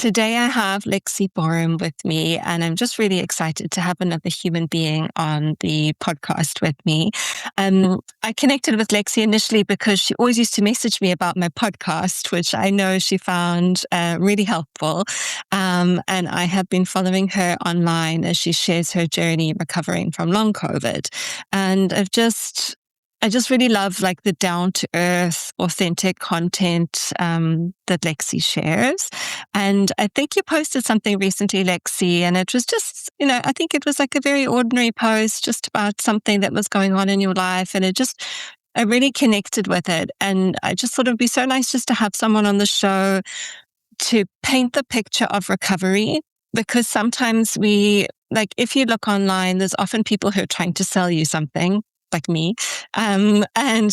Today I have Lexi Boreham with me, and I'm just really excited to have another human being on the podcast with me. I connected with Lexi initially because she always used to message me about my podcast, which I know she found really helpful. And I have been following her online as she shares her journey recovering from long COVID. And I just really love like the down to earth, authentic content that Lexi shares. And I think you posted something recently, Lexi, and it was just, I think it was like a very ordinary post just about something that was going on in your life. And I really connected with it. And I just thought it would be so nice just to have someone on the show to paint the picture of recovery. Because sometimes if you look online, there's often people who are trying to sell you something, like me. And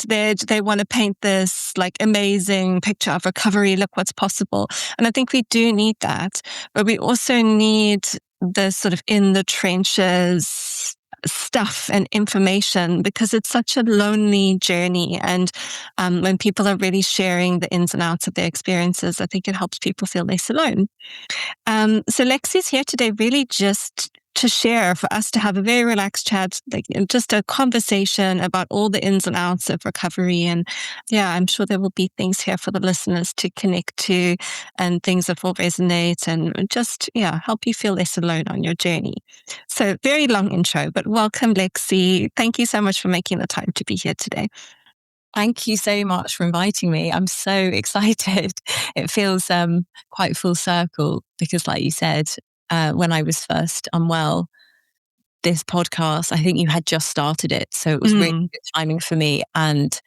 they want to paint this like amazing picture of recovery. Look what's possible. And I think we do need that, but we also need the sort of in the trenches stuff and information, because it's such a lonely journey. And when people are really sharing the ins and outs of their experiences, I think it helps people feel less alone. So Lexi's here today really just to share, for us to have a very relaxed chat, like just a conversation about all the ins and outs of recovery. And yeah, I'm sure there will be things here for the listeners to connect to and things that will resonate and just, help you feel less alone on your journey. So very long intro, but welcome, Lexi. Thank you so much for making the time to be here today. Thank you so much for inviting me. I'm so excited. It feels quite full circle because, like you said, when I was first unwell, this podcast, I think you had just started it. So it was really good timing for me. And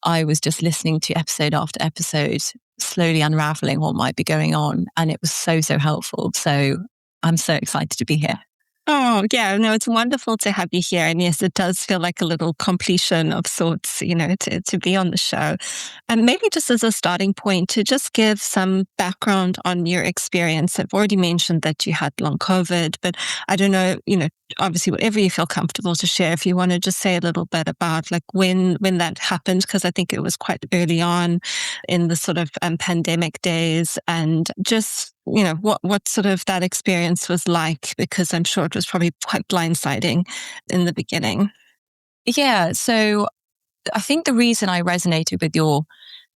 I was just listening to episode after episode, slowly unraveling what might be going on. And it was so, so helpful. So I'm so excited to be here. Oh, yeah, no, it's wonderful to have you here. And yes, it does feel like a little completion of sorts, to be on the show. And maybe just as a starting point, to just give some background on your experience. I've already mentioned that you had long COVID, but I don't know, obviously whatever you feel comfortable to share, if you want to just say a little bit about like when that happened, because I think it was quite early on in the sort of pandemic days, and just what sort of that experience was like, because I'm sure it was probably quite blindsiding in the beginning. Yeah. So I think the reason I resonated with your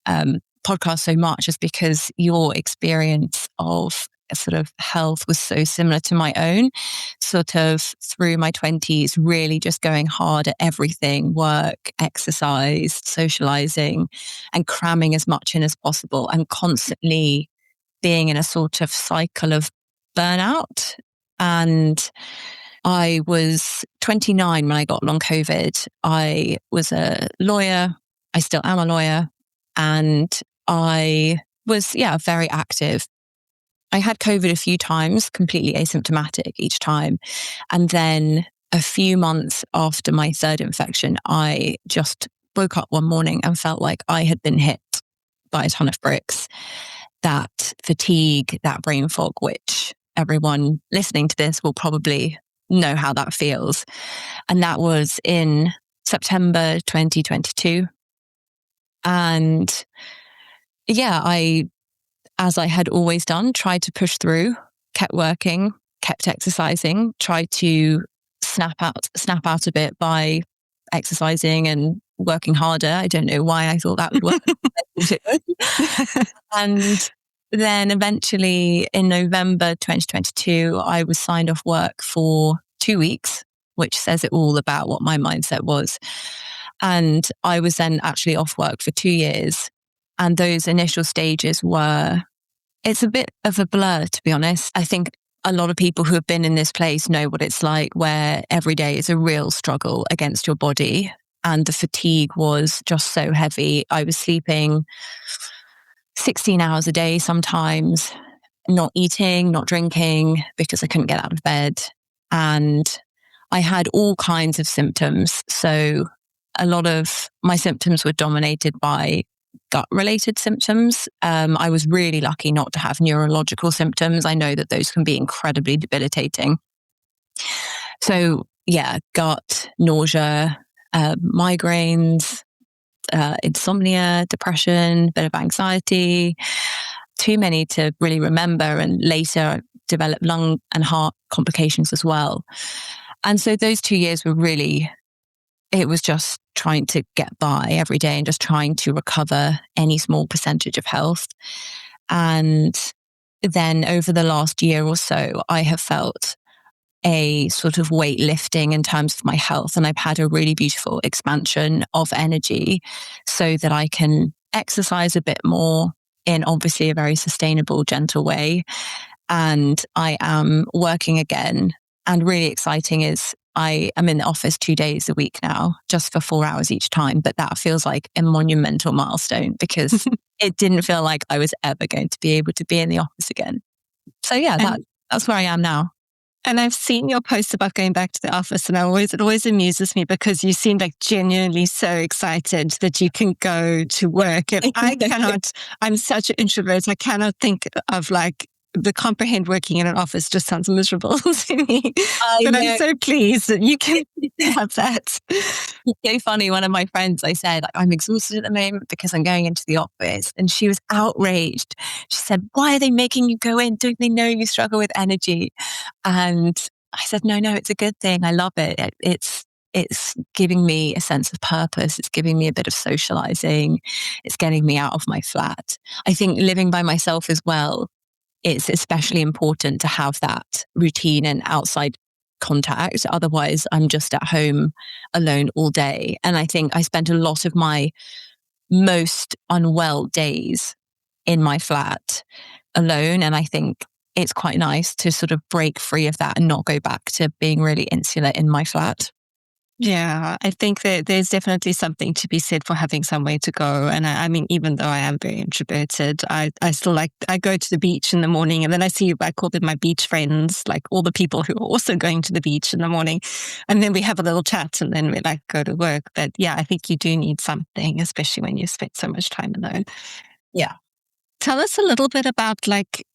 podcast so much is because your experience of sort of health was so similar to my own, sort of through my 20s, really just going hard at everything, work, exercise, socializing, and cramming as much in as possible, and constantly being in a sort of cycle of burnout. And I was 29 when I got long COVID. I was a lawyer. I still am a lawyer. And I was, very active. I had COVID a few times, completely asymptomatic each time. And then a few months after my third infection, I just woke up one morning and felt like I had been hit by a ton of bricks. That fatigue, that brain fog, which everyone listening to this will probably know how that feels. And that was in September 2022. And as I had always done, tried to push through, kept working, kept exercising, tried to snap out a bit by exercising and working harder. I don't know why I thought that would work. And then eventually in November 2022, I was signed off work for 2 weeks, which says it all about what my mindset was. And I was then actually off work for 2 years. And those initial stages it's a bit of a blur, to be honest. I think a lot of people who have been in this place know what it's like, where every day is a real struggle against your body. And the fatigue was just so heavy. I was sleeping 16 hours a day sometimes, not eating, not drinking, because I couldn't get out of bed. And I had all kinds of symptoms. So a lot of my symptoms were dominated by gut-related symptoms. I was really lucky not to have neurological symptoms. I know that those can be incredibly debilitating. So gut, nausea, migraines, insomnia, depression, bit of anxiety. too many to really remember, and later developed lung and heart complications as well. And so those 2 years were really, it was just trying to get by every day and just trying to recover any small percentage of health. And then over the last year or so, I have felt a sort of weight lifting in terms of my health. And I've had a really beautiful expansion of energy so that I can exercise a bit more in obviously a very sustainable, gentle way. And I am working again. And really exciting is I am in the office 2 days a week now, just for 4 hours each time. But that feels like a monumental milestone because it didn't feel like I was ever going to be able to be in the office again. So yeah, that's where I am now. And I've seen your posts about going back to the office, and it always amuses me because you seem like genuinely so excited that you can go to work. And I cannot, I'm such an introvert. I cannot think of the comprehend working in an office just sounds miserable to me. But I'm so pleased that you can have that. It's so funny. One of my friends, I said, I'm exhausted at the moment because I'm going into the office. And she was outraged. She said, why are they making you go in? Don't they know you struggle with energy? And I said, no, it's a good thing. I love it. It's giving me a sense of purpose. It's giving me a bit of socializing. It's getting me out of my flat. I think living by myself as well, it's especially important to have that routine and outside contact. Otherwise, I'm just at home alone all day. And I think I spent a lot of my most unwell days in my flat alone. And I think it's quite nice to sort of break free of that and not go back to being really insular in my flat. Yeah, I think that there's definitely something to be said for having somewhere to go. And I mean, even though I am very introverted, I still I go to the beach in the morning, and then I call them my beach friends, like all the people who are also going to the beach in the morning. And then we have a little chat and then we go to work. But yeah, I think you do need something, especially when you spend so much time alone. Yeah. Tell us a little bit about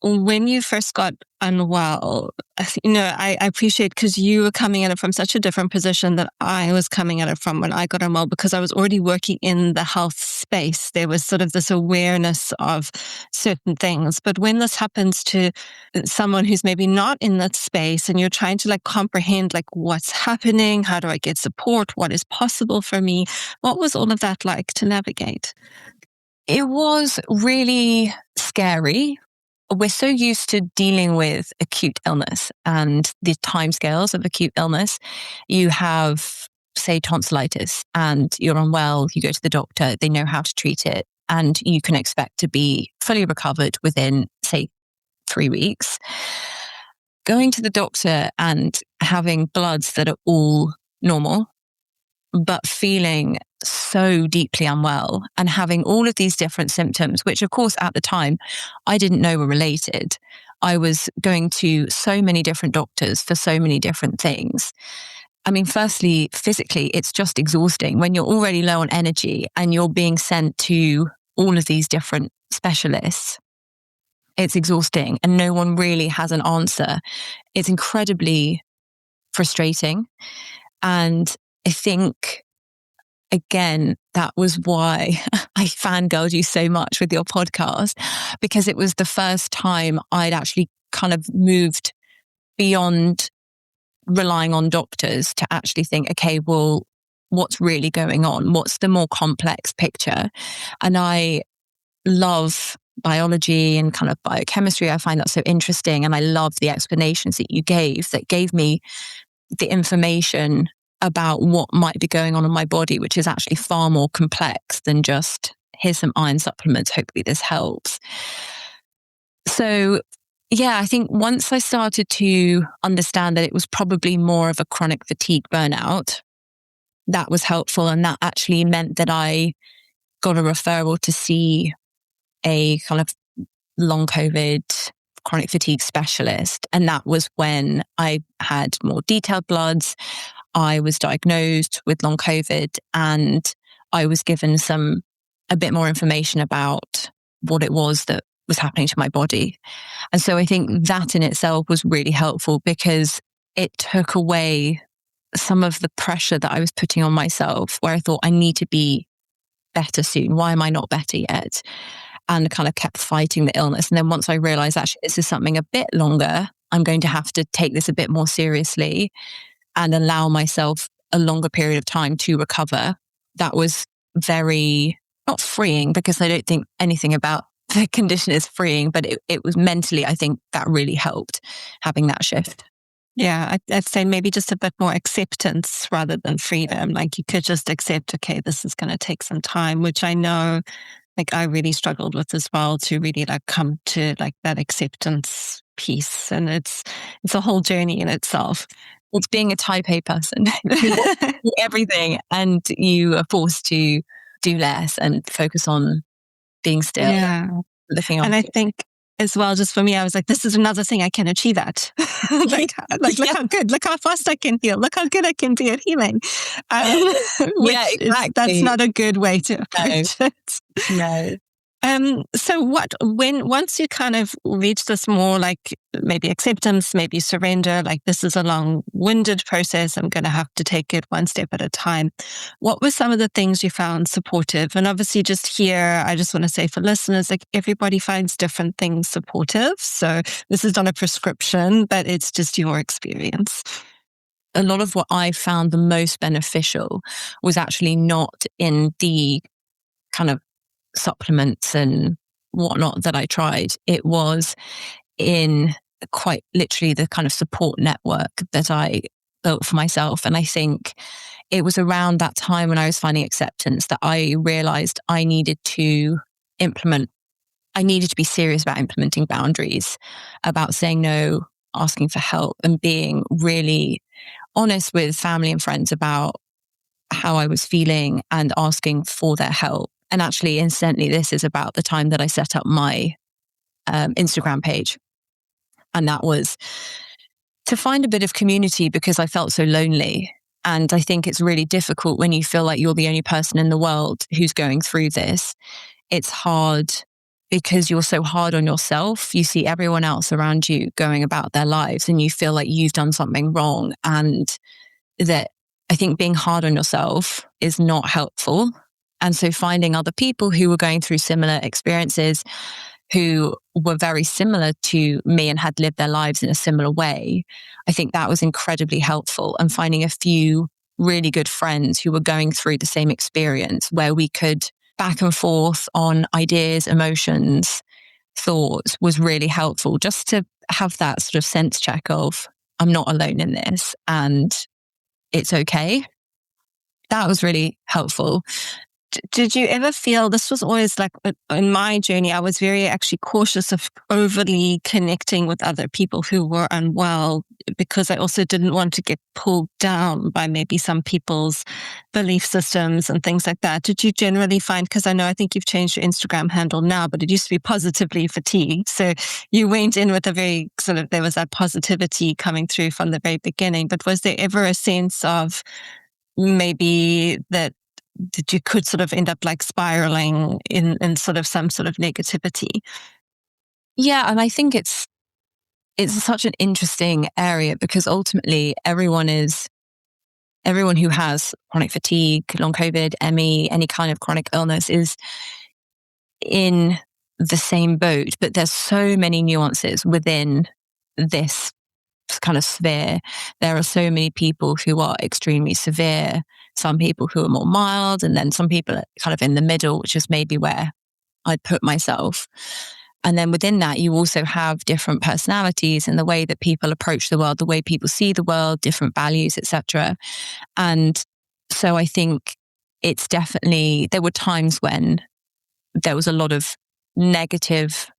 when you first got unwell. I appreciate because you were coming at it from such a different position that I was coming at it from when I got unwell, because I was already working in the health space. There was sort of this awareness of certain things. But when this happens to someone who's maybe not in that space and you're trying to comprehend what's happening, how do I get support, what is possible for me? What was all of that like to navigate? It was really scary. We're so used to dealing with acute illness and the timescales of acute illness. You have, say, tonsillitis and you're unwell, you go to the doctor, they know how to treat it, and you can expect to be fully recovered within, say, 3 weeks. Going to the doctor and having bloods that are all normal, but feeling so deeply unwell and having all of these different symptoms, which of course at the time I didn't know were related. I was going to so many different doctors for so many different things. I mean, firstly, physically, it's just exhausting when you're already low on energy and you're being sent to all of these different specialists. It's exhausting and no one really has an answer. It's incredibly frustrating. And I think, again, that was why I fangirled you so much with your podcast, because it was the first time I'd actually kind of moved beyond relying on doctors to actually think, okay, well, what's really going on? What's the more complex picture? And I love biology and kind of biochemistry. I find that so interesting. And I love the explanations that you gave that gave me the information about what might be going on in my body, which is actually far more complex than just, here's some iron supplements, hopefully this helps. So yeah, I think once I started to understand that it was probably more of a chronic fatigue burnout, that was helpful. And that actually meant that I got a referral to see a kind of long COVID chronic fatigue specialist. And that was when I had more detailed bloods. I was diagnosed with long COVID and I was given a bit more information about what it was that was happening to my body. And so I think that in itself was really helpful because it took away some of the pressure that I was putting on myself, where I thought I need to be better soon. Why am I not better yet? and kind of kept fighting the illness. And then once I realized actually this is something a bit longer, I'm going to have to take this a bit more seriously and allow myself a longer period of time to recover. That was very, not freeing, because I don't think anything about the condition is freeing, but it was mentally, I think that really helped, having that shift. Yeah, I'd say maybe just a bit more acceptance rather than freedom. Like you could just accept, okay, this is going to take some time, which I know, like I really struggled with as well, to really like come to like that acceptance piece. And it's a whole journey in itself. It's being a type A person. You want to do everything and you are forced to do less and focus on being still. Yeah. Looking on. And I think as well, just for me, I was like, this is another thing I can achieve at. Look how good, look how fast I can heal, look how good I can be at healing. Yeah, exactly. That's not a good way to approach it. No. So once you kind of reach this more like maybe acceptance, maybe surrender, like this is a long-winded process, I'm going to have to take it one step at a time. What were some of the things you found supportive? And obviously just here, I just want to say for listeners, like everybody finds different things supportive. So this is not a prescription, but it's just your experience. A lot of what I found the most beneficial was actually not in the kind of supplements and whatnot that I tried. It was in quite literally the kind of support network that I built for myself. And I think it was around that time when I was finding acceptance that I realized I needed to be serious about implementing boundaries, about saying no, asking for help, and being really honest with family and friends about how I was feeling and asking for their help. And actually, incidentally, this is about the time that I set up my Instagram page. And that was to find a bit of community because I felt so lonely. And I think it's really difficult when you feel like you're the only person in the world who's going through this. It's hard because you're so hard on yourself. You see everyone else around you going about their lives and you feel like you've done something wrong. And that I think being hard on yourself is not helpful. And so finding other people who were going through similar experiences, who were very similar to me and had lived their lives in a similar way, I think that was incredibly helpful. And finding a few really good friends who were going through the same experience where we could back and forth on ideas, emotions, thoughts was really helpful, just to have that sort of sense check of I'm not alone in this and it's okay. That was really helpful. Did you ever feel, this was always like in my journey, I was very actually cautious of overly connecting with other people who were unwell, because I also didn't want to get pulled down by maybe some people's belief systems and things like that. Did you generally find, because I think you've changed your Instagram handle now, but it used to be positively fatigued. So you went in with a very sort of, there was that positivity coming through from the very beginning, but was there ever a sense of maybe that you could sort of end up like spiraling in sort of some sort of negativity? Yeah, and I think it's such an interesting area because ultimately everyone who has chronic fatigue, long COVID, ME, any kind of chronic illness is in the same boat, but there's so many nuances within this kind of sphere. There are so many people who are extremely severe, some people who are more mild, and then some people are kind of in the middle, which is maybe where I'd put myself. And then within that, you also have different personalities and the way that people approach the world, the way people see the world, different values, etc. And so I think it's definitely, there were times when there was a lot of negative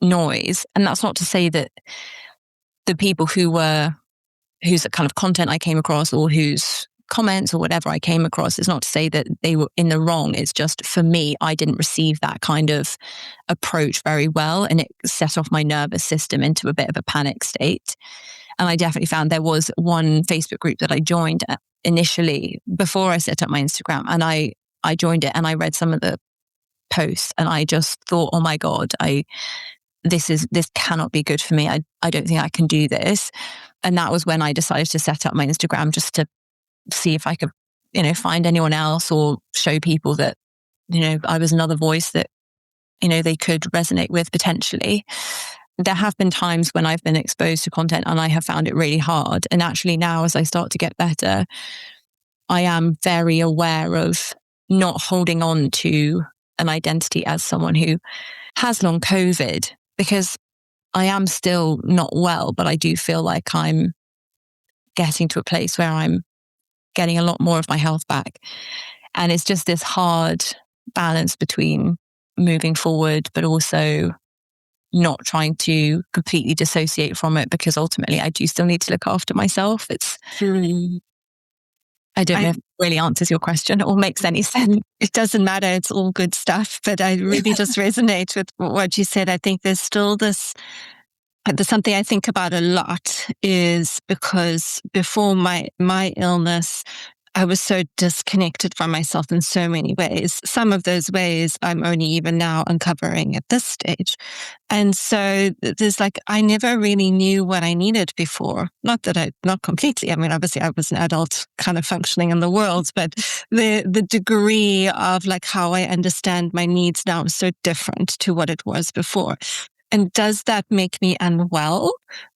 noise. And that's not to say that the people whose kind of content I came across or whose comments or whatever I came across, it's not to say that they were in the wrong. It's just for me, I didn't receive that kind of approach very well. And it set off my nervous system into a bit of a panic state. And I definitely found there was one Facebook group that I joined initially before I set up my Instagram. And I joined it and I read some of the posts and I just thought, oh my God, this cannot be good for me. I don't think I can do this. And that was when I decided to set up my Instagram just to see if I could, find anyone else or show people that, I was another voice that they could resonate with potentially. There have been times when I've been exposed to content and I have found it really hard. And actually now, as I start to get better, I am very aware of not holding on to an identity as someone who has long COVID, because I am still not well, but I do feel like I'm getting to a place where I'm getting a lot more of my health back. And it's just this hard balance between moving forward, but also not trying to completely dissociate from it, because ultimately I do still need to look after myself. I don't know if it really answers your question or makes any sense. It doesn't matter. It's all good stuff. But I really just resonate with what you said. I think there's still there's something I think about a lot, is because before my illness, I was so disconnected from myself in so many ways. Some of those ways I'm only even now uncovering at this stage. And so there's I never really knew what I needed before. Not completely. I mean, obviously I was an adult kind of functioning in the world, but the degree of how I understand my needs now is so different to what it was before. And does that make me unwell?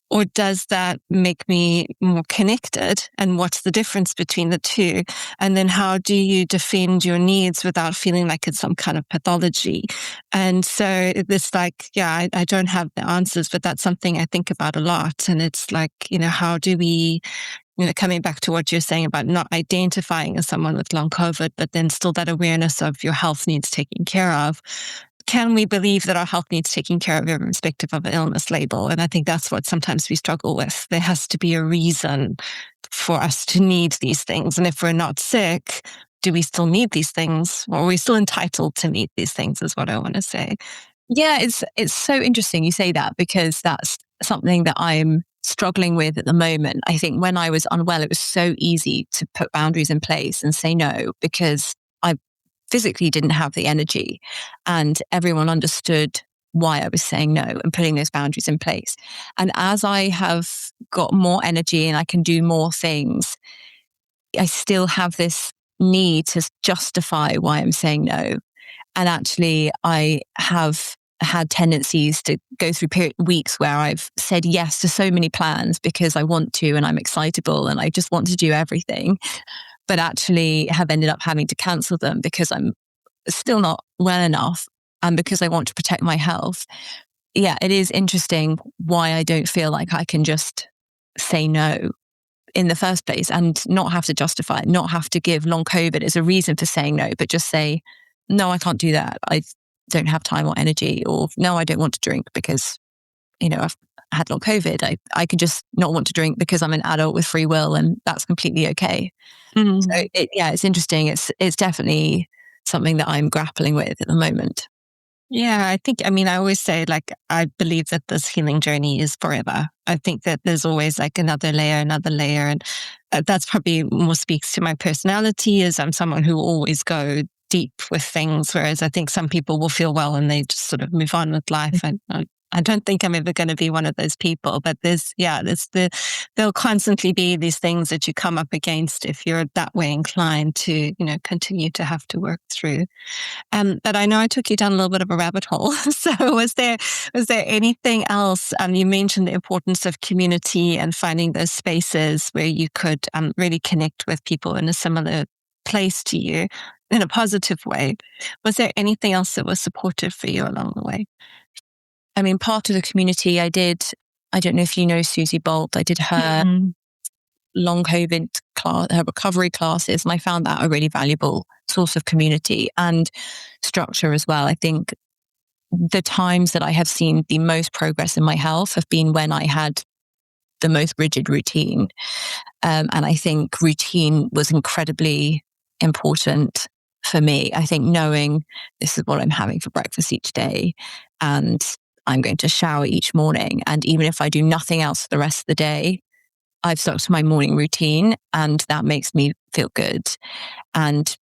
Or does that make me more connected? And what's the difference between the two? And then how do you defend your needs without feeling like it's some kind of pathology? And so this I don't have the answers, but that's something I think about a lot. And it's how do we, coming back to what you're saying about not identifying as someone with long COVID, but then still that awareness of your health needs taken care of. Can we believe that our health needs taking care of irrespective of an illness label? And I think that's what sometimes we struggle with. There has to be a reason for us to need these things. And if we're not sick, do we still need these things? Or are we still entitled to need these things, is what I want to say. Yeah, it's so interesting you say that, because that's something that I'm struggling with at the moment. I think when I was unwell, it was so easy to put boundaries in place and say no, because I physically didn't have the energy, and everyone understood why I was saying no and putting those boundaries in place. And as I have got more energy and I can do more things, I still have this need to justify why I'm saying no. And actually, I have had tendencies to go through weeks where I've said yes to so many plans because I want to, and I'm excitable and I just want to do everything, but actually have ended up having to cancel them because I'm still not well enough and because I want to protect my health. Yeah, it is interesting why I don't feel like I can just say no in the first place and not have to justify it, not have to give long COVID as a reason for saying no, but just say, no, I can't do that. I don't have time or energy, or no, I don't want to drink because, I've had long COVID. I could just not want to drink because I'm an adult with free will, and that's completely okay. Mm. So it's interesting. It's definitely something that I'm grappling with at the moment. Yeah, I always say, I believe that this healing journey is forever. I think that there's always another layer. And that's probably more speaks to my personality, as I'm someone who will always go deep with things. Whereas I think some people will feel well and they just sort of move on with life. And I don't think I'm ever going to be one of those people, but there'll constantly be these things that you come up against if you're that way inclined to, continue to have to work through. But I know I took you down a little bit of a rabbit hole. So was there anything else? You mentioned the importance of community and finding those spaces where you could really connect with people in a similar place to you in a positive way. Was there anything else that was supportive for you along the way? I mean, part of the community I don't know if you know Susie Bolt, I did her long COVID class, her recovery classes, and I found that a really valuable source of community and structure as well. I think the times that I have seen the most progress in my health have been when I had the most rigid routine. And I think routine was incredibly important for me. I think knowing this is what I'm having for breakfast each day, and I'm going to shower each morning. And even if I do nothing else for the rest of the day, I've stuck to my morning routine, and that makes me feel good. And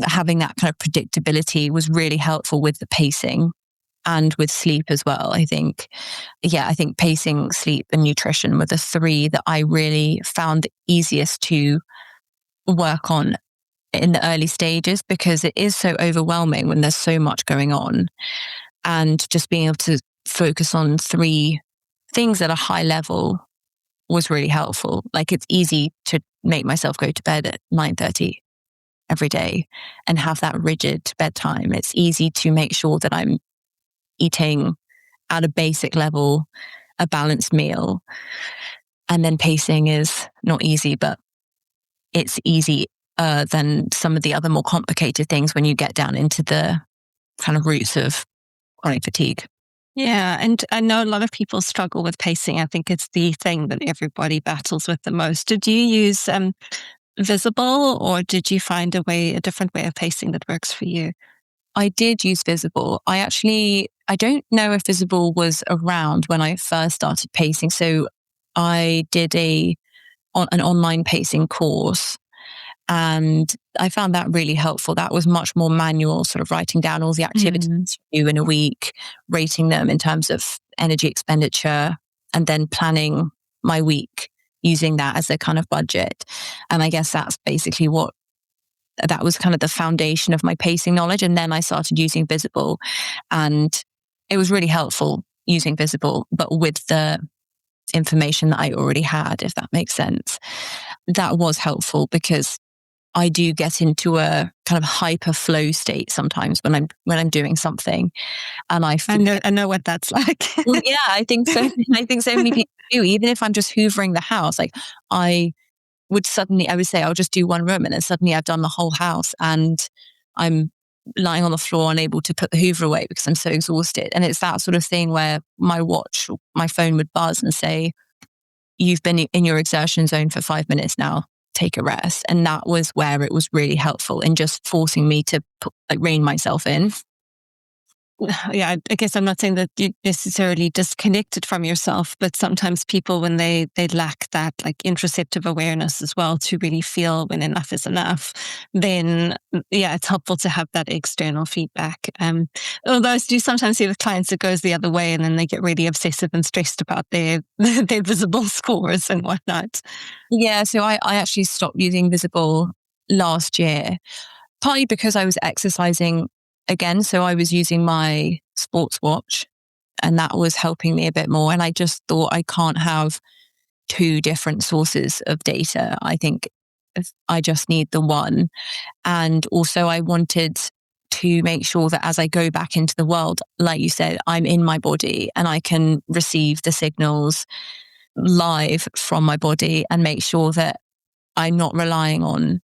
having that kind of predictability was really helpful with the pacing and with sleep as well. I think pacing, sleep, and nutrition were the three that I really found easiest to work on in the early stages, because it is so overwhelming when there's so much going on. and just being able to focus on 3 things at a high level was really helpful. Like, it's easy to make myself go to bed at 9:30 every day and have that rigid bedtime. It's easy to make sure that I'm eating at a basic level, a balanced meal. And then pacing is not easy, but it's easy than some of the other more complicated things when you get down into the kind of roots of chronic fatigue. Yeah, and I know a lot of people struggle with pacing. I think it's the thing that everybody battles with the most. Did you use Visible, or did you find a different way of pacing that works for you? I did use Visible. I don't know if Visible was around when I first started pacing. So I did an online pacing course, and I found that really helpful. That was much more manual, sort of writing down all the activities you do in a week, rating them in terms of energy expenditure, and then planning my week using that as a kind of budget. And I guess that's basically that was kind of the foundation of my pacing knowledge. And then I started using Visible, and it was really helpful using Visible, but with the information that I already had, if that makes sense. That was helpful because I do get into a kind of hyper flow state sometimes when I'm doing something, and I know what that's like. well, yeah, I think so. I think so many people do. Even if I'm just hoovering the house, like I would say I'll just do one room, and then suddenly I've done the whole house, and I'm lying on the floor unable to put the hoover away because I'm so exhausted. And it's that sort of thing where my phone would buzz and say, "You've been in your exertion zone for 5 minutes now. Take a rest." And that was where it was really helpful in just forcing me to rein myself in. Yeah, I guess I'm not saying that you necessarily disconnected from yourself, but sometimes people, when they lack that like interoceptive awareness as well to really feel when enough is enough, then yeah, it's helpful to have that external feedback. Although I do sometimes see with clients it goes the other way, and then they get really obsessive and stressed about their their Visible scores and whatnot. Yeah, so I actually stopped using Visible last year, partly because I was exercising again. So I was using my sports watch, and that was helping me a bit more. And I just thought I can't have 2 different sources of data. I think I just need the one. And also I wanted to make sure that as I go back into the world, like you said, I'm in my body and I can receive the signals live from my body and make sure that I'm not relying on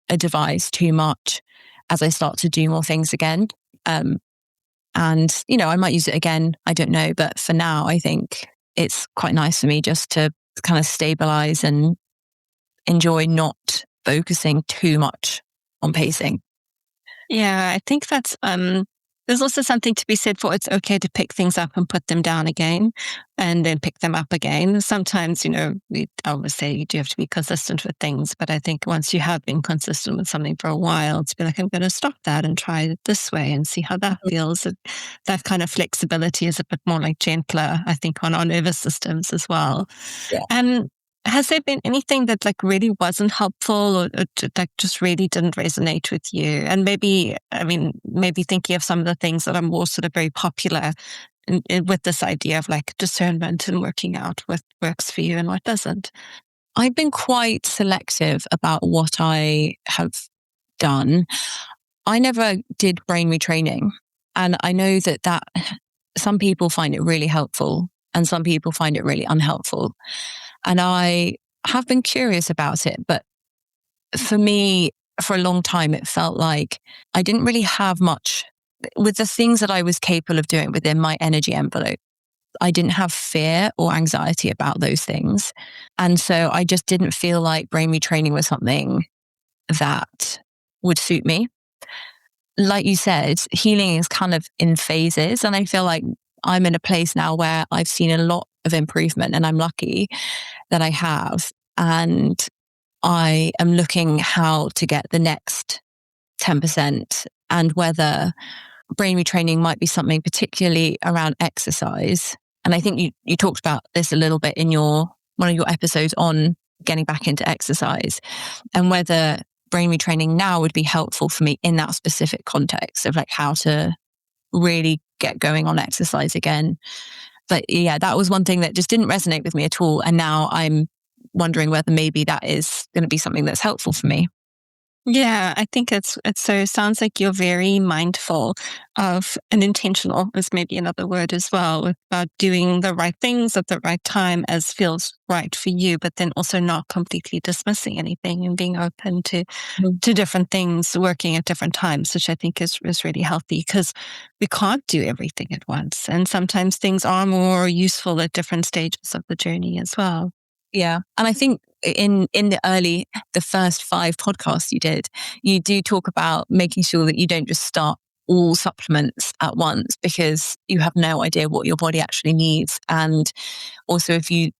a device too much as I start to do more things again. And, I might use it again. I don't know. But for now, I think it's quite nice for me just to kind of stabilize and enjoy not focusing too much on pacing. Yeah, I think that's there's also something to be said for it's okay to pick things up and put them down again and then pick them up again. Sometimes, we always say you do have to be consistent with things, but I think once you have been consistent with something for a while, to be like, I'm going to stop that and try it this way and see how that feels. And that kind of flexibility is a bit more like gentler, I think, on our nervous systems as well. Yeah. Has there been anything that like really wasn't helpful or like just really didn't resonate with you? And maybe thinking of some of the things that are more sort of very popular with this idea of like discernment and working out what works for you and what doesn't. I've been quite selective about what I have done. I never did brain retraining. And I know that some people find it really helpful and some people find it really unhelpful. And I have been curious about it. But for me, for a long time, it felt like I didn't really have much with the things that I was capable of doing within my energy envelope. I didn't have fear or anxiety about those things. And so I just didn't feel like brain retraining was something that would suit me. Like you said, healing is kind of in phases. And I feel like I'm in a place now where I've seen a lot of improvement, and I'm lucky that I have. And I am looking how to get the next 10%, and whether brain retraining might be something particularly around exercise. And I think you talked about this a little bit in one of your episodes on getting back into exercise, and whether brain retraining now would be helpful for me in that specific context of like how to really get going on exercise again. But yeah, that was one thing that just didn't resonate with me at all. And now I'm wondering whether maybe that is going to be something that's helpful for me. Yeah, I think it's so it sounds like you're very mindful of and intentional is maybe another word as well about doing the right things at the right time as feels right for you, but then also not completely dismissing anything and being open Mm. to different things working at different times, which I think is really healthy because we can't do everything at once. And sometimes things are more useful at different stages of the journey as well. Yeah. And I think in the first 5 podcasts you did, you do talk about making sure that you don't just start all supplements at once because you have no idea what your body actually needs. And also if you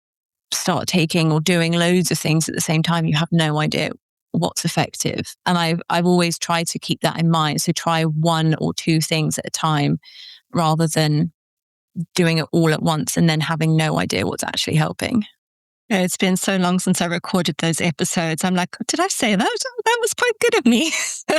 start taking or doing loads of things at the same time, you have no idea what's effective. And I've always tried to keep that in mind. So try 1 or 2 things at a time rather than doing it all at once and then having no idea what's actually helping. It's been so long since I recorded those episodes. I'm like, did I say that? That was quite good of me.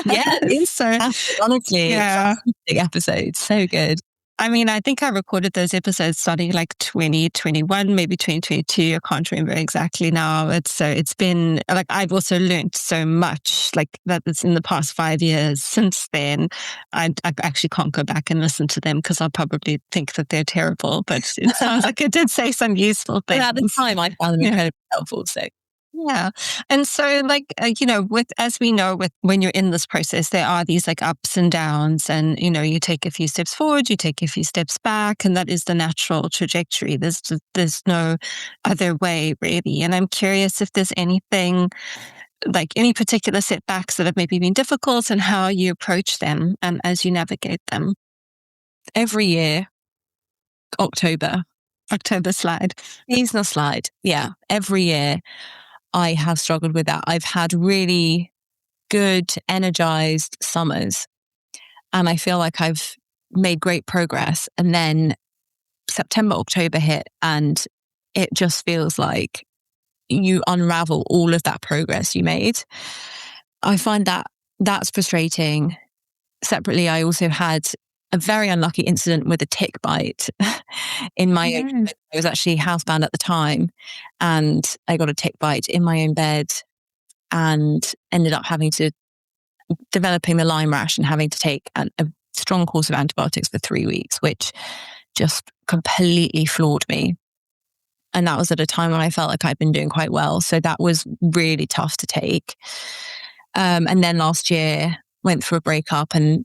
Yeah, it's So, fantastic. Honestly, it's yeah. fantastic episode. So good. I mean, I think I recorded those episodes starting like 2021, maybe 2022. I can't remember exactly now. It's been like, I've also learned so much like that it's in the past 5 years since then. I actually can't go back and listen to them because I'll probably think that they're terrible, but it sounds like it did say some useful But at the things. time, I found them Yeah. incredibly helpful. So Yeah. And so like, as we know, with when you're in this process, there are these like ups and downs and, you take a few steps forward, you take a few steps back, and that is the natural trajectory. There's no other way really. And I'm curious if there's anything like any particular setbacks that have maybe been difficult and how you approach them as you navigate them. every year, October, October slide. seasonal slide. Yeah, every year I have struggled with that. I've had really good, energized summers, and I feel like I've made great progress. And then September, October hit, and it just feels like you unravel all of that progress you made. I find that that's frustrating. Separately, I also had a very unlucky incident with a tick bite in my own Yeah. bed. I was actually housebound at the time and I got a tick bite in my own bed and ended up developing the Lyme rash and having to take a strong course of antibiotics for 3 weeks, which just completely floored me. And that was at a time when I felt like I'd been doing quite well. So that was really tough to take. And then last year went through a breakup and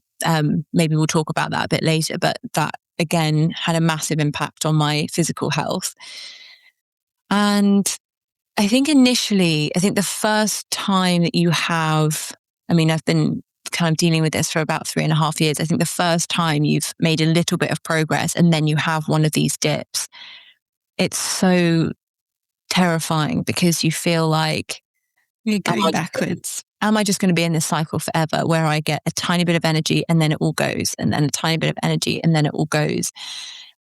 maybe we'll talk about that a bit later, but that again had a massive impact on my physical health. And I think the first time that you have, I mean, I've been kind of dealing with this for about 3.5 years. I think the first time you've made a little bit of progress and then you have one of these dips, it's so terrifying because you feel like, You're going backwards. am I just going to be in this cycle forever where I get a tiny bit of energy and then it all goes, and then a tiny bit of energy and then it all goes?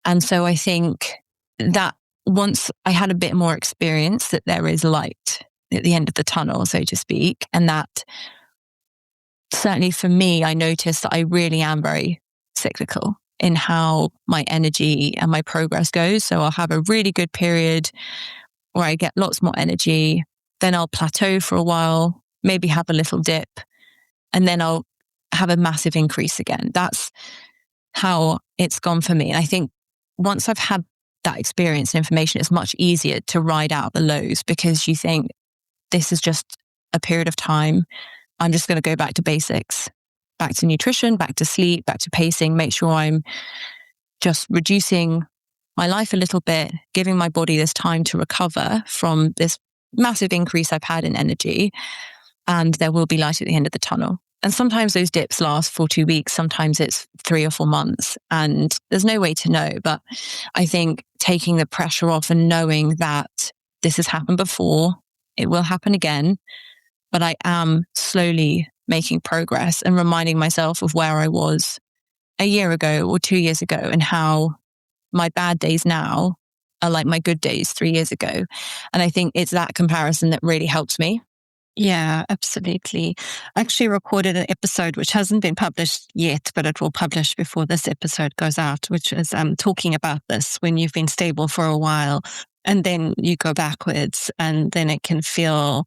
And so I think that once I had a bit more experience that there is light at the end of the tunnel, so to speak, and that certainly for me, I noticed that I really am very cyclical in how my energy and my progress goes. So I'll have a really good period where I get lots more energy. Then I'll plateau for a while, maybe have a little dip, and then I'll have a massive increase again. That's how it's gone for me. And I think once I've had that experience and information, it's much easier to ride out the lows because you think this is just a period of time. I'm just going to go back to basics, back to nutrition, back to sleep, back to pacing, make sure I'm just reducing my life a little bit, giving my body this time to recover from this massive increase I've had in energy. And there will be light at the end of the tunnel. And sometimes those dips last for 2 weeks. Sometimes it's 3 or 4 months and there's no way to know. But I think taking the pressure off and knowing that this has happened before, it will happen again, but I am slowly making progress and reminding myself of where I was a year ago or 2 years ago and how my bad days now are like my good days 3 years ago. And I think it's that comparison that really helps me. Yeah, absolutely. I actually recorded an episode which hasn't been published yet, but it will publish before this episode goes out, which is talking about this when you've been stable for a while and then you go backwards, and then it can feel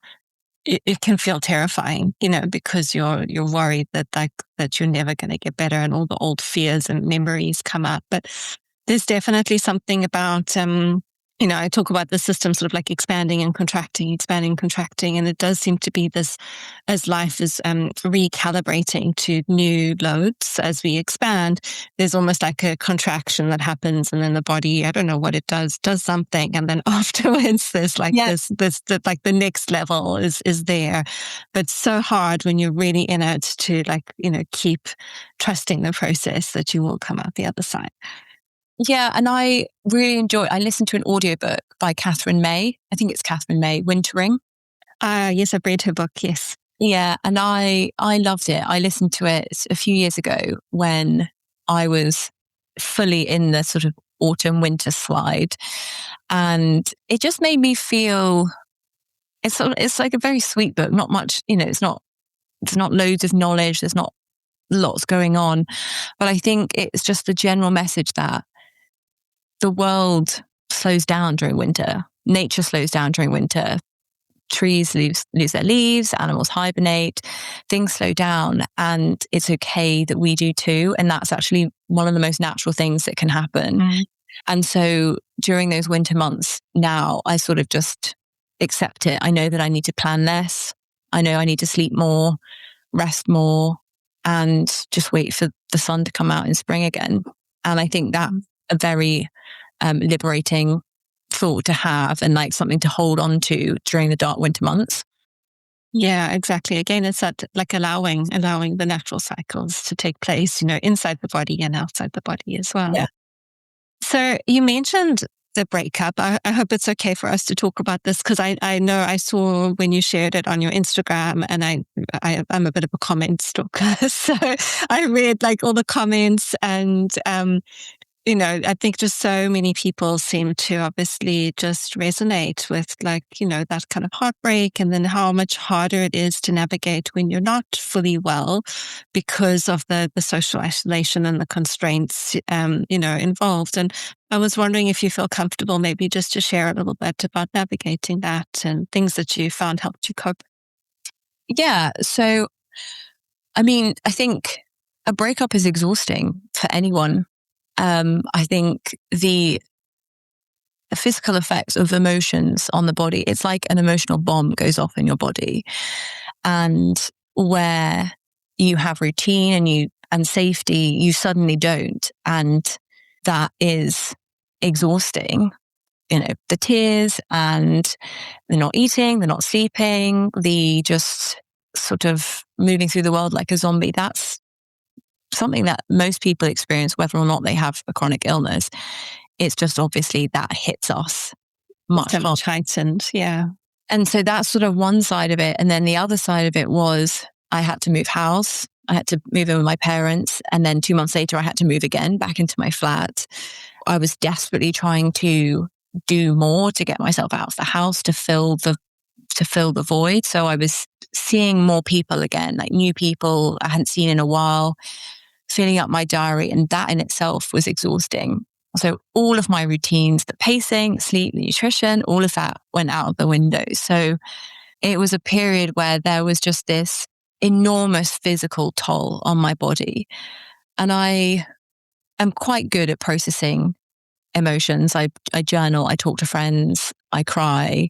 terrifying, because you're worried that that you're never going to get better, and all the old fears and memories come up. But there's definitely something about, I talk about the system sort of like expanding, contracting. And it does seem to be this, as life is recalibrating to new loads as we expand, there's almost like a contraction that happens. And then the body, I don't know what it does something. And then afterwards, there's like like the next level is there. But so hard when you're really in it to keep trusting the process that you will come out the other side. Yeah, and I listened to an audiobook by Catherine May. I think it's Catherine May, Wintering. Yes, I've read her book, yes. Yeah, and I loved it. I listened to it a few years ago when I was fully in the sort of autumn winter slide, and it just made me feel it's like a very sweet book. Not much, it's not loads of knowledge. There's not lots going on, but I think it's just the general message that the world slows down during winter. Nature slows down during winter. Trees lose their leaves, animals hibernate, things slow down, and it's okay that we do too. And that's actually one of the most natural things that can happen. Mm. And so during those winter months now, I sort of just accept it. I know that I need to plan less. I know I need to sleep more, rest more, and just wait for the sun to come out in spring again. And I think that's a very liberating thought to have, and like something to hold on to during the dark winter months. Yeah, exactly. Again, it's that like allowing the natural cycles to take place, inside the body and outside the body as well. Yeah. So you mentioned the breakup. I hope it's okay for us to talk about this, because I know I saw when you shared it on your Instagram, and I'm a bit of a comment stalker. So I read like all the comments, and I think just so many people seem to obviously just resonate with that kind of heartbreak, and then how much harder it is to navigate when you're not fully well because of the social isolation and the constraints, involved. And I was wondering if you feel comfortable maybe just to share a little bit about navigating that and things that you found helped you cope. Yeah. So, I mean, I think a breakup is exhausting for anyone. I think the physical effects of emotions on the body, it's like an emotional bomb goes off in your body. And where you have routine and safety, you suddenly don't. And that is exhausting. The tears, and they're not eating, they're not sleeping, the just sort of moving through the world like a zombie. That's something that most people experience, whether or not they have a chronic illness. It's just obviously that hits us much heightened. Yeah. And so that's sort of one side of it. And then the other side of it was I had to move house. I had to move in with my parents. And then 2 months later, I had to move again back into my flat. I was desperately trying to do more to get myself out of the house, to fill the void. So I was seeing more people again, like new people I hadn't seen in a while, filling up my diary. And that in itself was exhausting. So all of my routines, the pacing, sleep, the nutrition, all of that went out of the window. So it was a period where there was just this enormous physical toll on my body. And I am quite good at processing emotions. I journal, I talk to friends, I cry,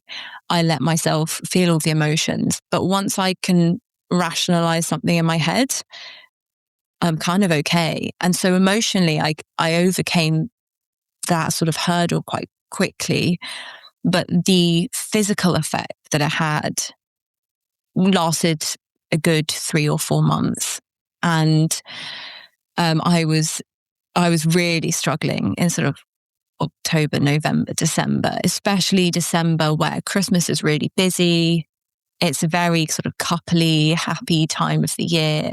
I let myself feel all the emotions. But once I can rationalize something in my head, I'm kind of okay. And so emotionally, I overcame that sort of hurdle quite quickly. But the physical effect that it had lasted a good 3 or 4 months. And I was really struggling in sort of October, November, December, especially December, where Christmas is really busy. It's a very sort of coupley, happy time of the year.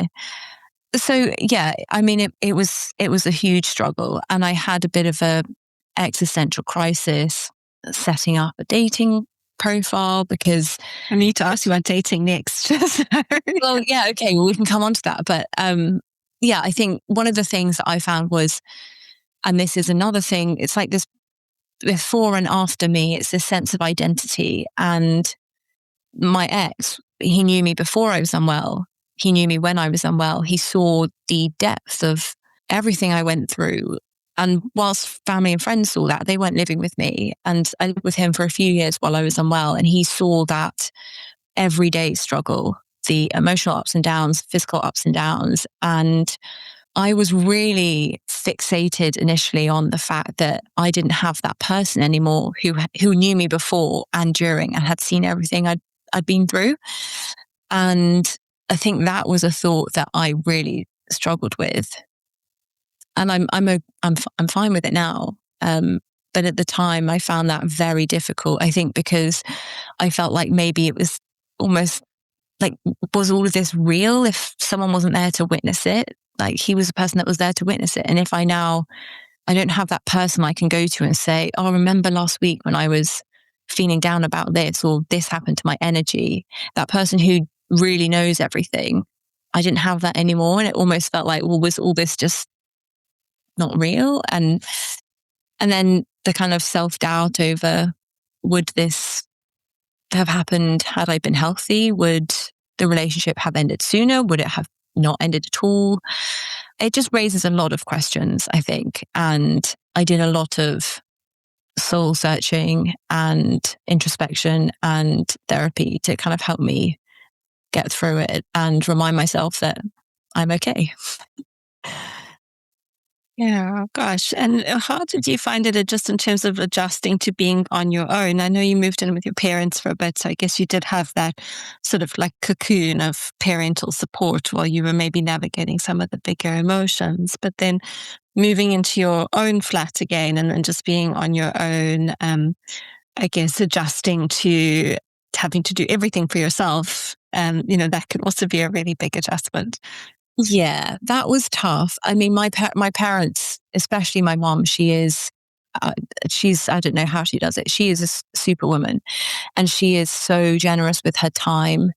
So yeah, I mean, it was a huge struggle, and I had a bit of a existential crisis setting up a dating profile because I need to ask you about dating next. well, yeah, okay, well, we can come on to that. But yeah, I think one of the things that I found was, and this is another thing, it's like this before and after me, it's this sense of identity. And my ex, he knew me before I was unwell. He knew me when I was unwell. He saw the depth of everything I went through. And whilst family and friends saw that, they weren't living with me. And I lived with him for a few years while I was unwell. And he saw that everyday struggle, the emotional ups and downs, physical ups and downs. And I was really fixated initially on the fact that I didn't have that person anymore who knew me before and during and had seen everything I'd been through. And I think that was a thought that I really struggled with. And I'm fine with it now. But at the time I found that very difficult. I think because I felt like maybe it was almost like, was all of this real if someone wasn't there to witness it? Like, he was the person that was there to witness it. And if I don't have that person I can go to and say, oh, remember last week when I was feeling down about this, or this happened to my energy, that person who really knows everything, I didn't have that anymore. And it almost felt like, well, was all this just not real? And then the kind of self-doubt over, would this have happened had I been healthy? Would the relationship have ended sooner? Would it have not ended at all? It just raises a lot of questions, I think. And I did a lot of soul searching and introspection and therapy to kind of help me get through it and remind myself that I'm okay. Yeah, gosh. And how did you find it just in terms of adjusting to being on your own? I know you moved in with your parents for a bit, so I guess you did have that sort of like cocoon of parental support while you were maybe navigating some of the bigger emotions. But then moving into your own flat again and then just being on your own, I guess adjusting to having to do everything for yourself, that could also be a really big adjustment. Yeah, that was tough. I mean, my parents, especially my mom, she's, I don't know how she does it. She is a superwoman, and she is so generous with her time.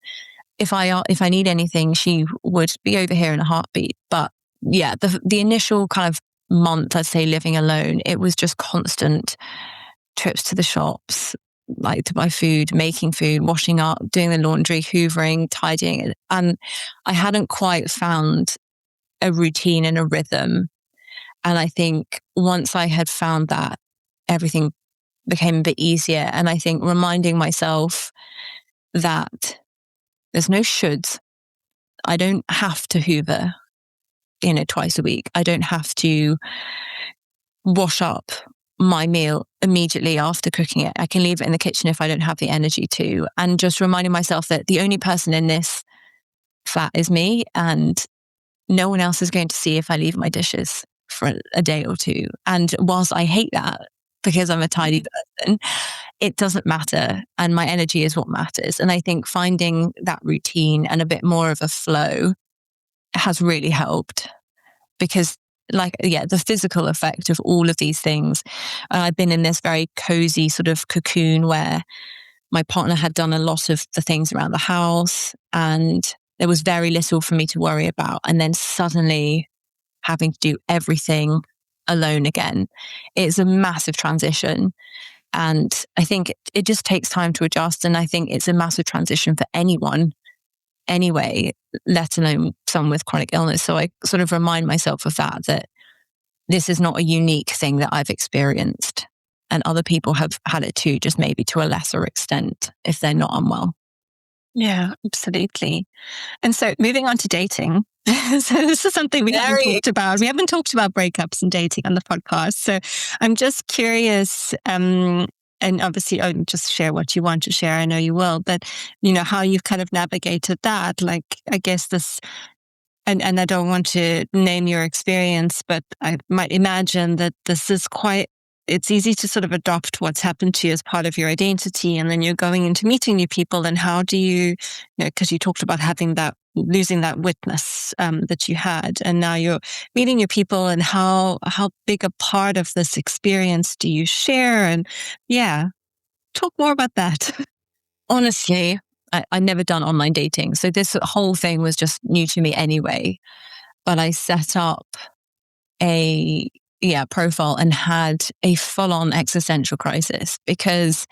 If I need anything, she would be over here in a heartbeat. But yeah, the initial kind of month, I'd say, living alone, it was just constant trips to the shops, like to buy food, making food, washing up, doing the laundry, hoovering, tidying it. And I hadn't quite found a routine and a rhythm. And I think once I had found that, everything became a bit easier. And I think reminding myself that there's no shoulds. I don't have to hoover, twice a week. I don't have to wash up my meal immediately after cooking it. I can leave it in the kitchen if I don't have the energy to. And just reminding myself that the only person in this flat is me, and no one else is going to see if I leave my dishes for a day or two. And whilst I hate that because I'm a tidy person, it doesn't matter. And my energy is what matters. And I think finding that routine and a bit more of a flow has really helped, because the physical effect of all of these things. I've been in this very cozy sort of cocoon where my partner had done a lot of the things around the house and there was very little for me to worry about. And then suddenly having to do everything alone again, it's a massive transition. And I think it just takes time to adjust. And I think it's a massive transition for anyone anyway, let alone someone with chronic illness. So I sort of remind myself of that this is not a unique thing that I've experienced, and other people have had it too, just maybe to a lesser extent if they're not unwell. Yeah, absolutely. And so moving on to dating. So this is something we haven't talked about. We haven't talked about breakups and dating on the podcast. So I'm just curious, and obviously just share what you want to share. I know you will, but how you've kind of navigated that. Like, I guess this, and I don't want to name your experience, but I might imagine that this is it's easy to sort of adopt what's happened to you as part of your identity. And then you're going into meeting new people. And how do because you talked about losing that witness that you had. And now you're meeting new people, and how big a part of this experience do you share? And yeah, talk more about that. Honestly, I never done online dating. So this whole thing was just new to me anyway. But I set up a profile and had a full-on existential crisis because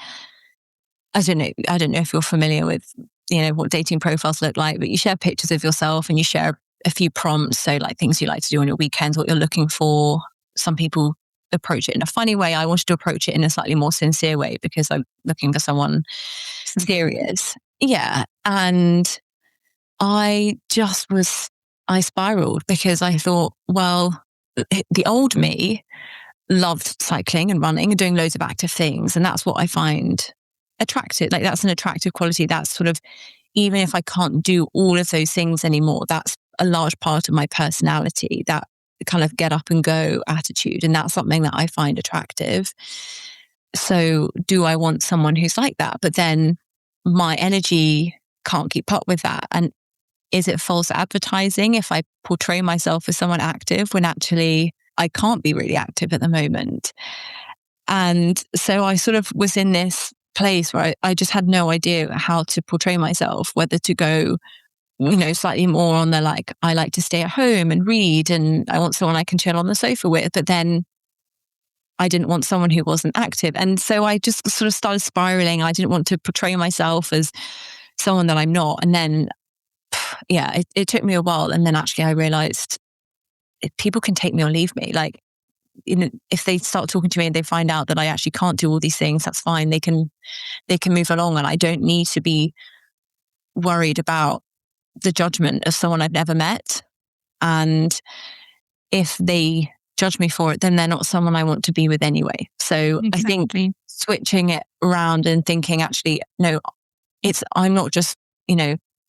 I don't know if you're familiar with, what dating profiles look like, but you share pictures of yourself and you share a few prompts. So like things you like to do on your weekends, what you're looking for. Some people approach it in a funny way. I wanted to approach it in a slightly more sincere way because I'm looking for someone serious. Yeah. And I spiraled because I thought, well, the old me loved cycling and running and doing loads of active things. And that's what I find attractive. Like that's an attractive quality. That's sort of, even if I can't do all of those things anymore, that's a large part of my personality, that kind of get up and go attitude. And that's something that I find attractive. So do I want someone who's like that? But then my energy can't keep up with that. And is it false advertising if I portray myself as someone active when actually I can't be really active at the moment? And so I sort of was in this place where I just had no idea how to portray myself, whether to go, slightly more on the like, I like to stay at home and read and I want someone I can chill on the sofa with, but then I didn't want someone who wasn't active. And so I just sort of started spiraling. I didn't want to portray myself as someone that I'm not. And then, it took me a while. And then actually I realized people can take me or leave me. Like, if they start talking to me and they find out that I actually can't do all these things, that's fine. They can move along and I don't need to be worried about the judgment of someone I've never met. And if they judge me for it, then they're not someone I want to be with anyway. So exactly. I think switching it around and thinking, actually, no, I'm not just,